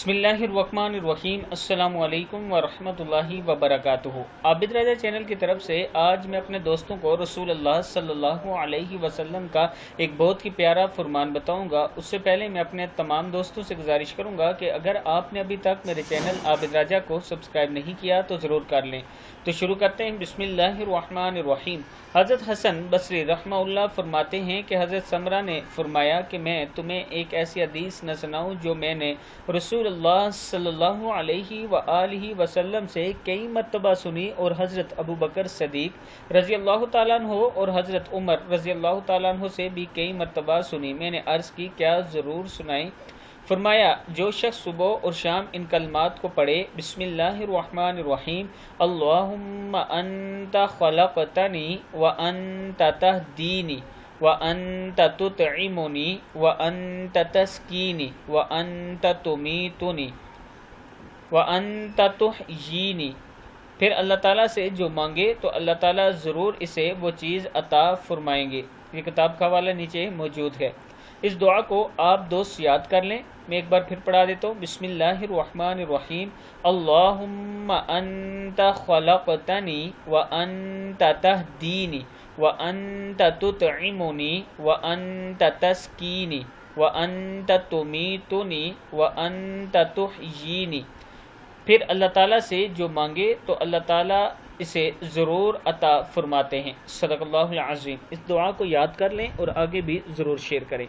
بسم اللہ الرحمن الرحیم۔ السلام علیکم ورحمۃ اللہ وبرکاتہ۔ عابد راجہ چینل کی طرف سے آج میں اپنے دوستوں کو رسول اللہ صلی اللہ علیہ وسلم کا ایک بہت ہی پیارا فرمان بتاؤں گا۔ اس سے پہلے میں اپنے تمام دوستوں سے گزارش کروں گا کہ اگر آپ نے ابھی تک میرے چینل عابد راجہ کو سبسکرائب نہیں کیا تو ضرور کر لیں۔ تو شروع کرتے ہیں۔ بسم اللہ الرحمن الرحیم۔ حضرت حسن بصری رحمہ اللہ فرماتے ہیں کہ حضرت سمرہ نے فرمایا کہ میں تمہیں ایک ایسی حدیث نہ سناؤں جو میں نے رسول اللہ صلی اللہ علیہ وآلہ وسلم سے کئی مرتبہ سنی اور حضرت ابو بکر صدیق رضی اللہ تعالیٰ عنہ اور حضرت عمر رضی اللہ تعالیٰ عنہ سے بھی کئی مرتبہ سنی۔ میں نے عرض کی کیا ضرور سنائیں؟ فرمایا جو شخص صبح اور شام ان کلمات کو پڑھے، بسم اللہ الرحمن الرحیم، اللہم انت خلقتنی وانت تہدینی وانت تطعمنی وانت تسقینی وانت تمیتنی وانت تحیینی، پھر اللہ تعالیٰ سے جو مانگے تو اللہ تعالیٰ ضرور اسے وہ چیز عطا فرمائیں گے۔ یہ کتاب کا حوالہ نیچے موجود ہے۔ اس دعا کو آپ دوست یاد کر لیں۔ میں ایک بار پھر پڑھا دیتا ہوں۔ بسم اللہ الرحمن الرحیم، اللہم انت خلقتنی وانت تہدینی وانت تطعمنی وانت تسقینی وانت تمیتنی وانت تحیینی، پھر اللہ تعالیٰ سے جو مانگے تو اللہ تعالیٰ اسے ضرور عطا فرماتے ہیں۔ صدق اللہ العظیم۔ اس دعا کو یاد کر لیں اور آگے بھی ضرور شیئر کریں۔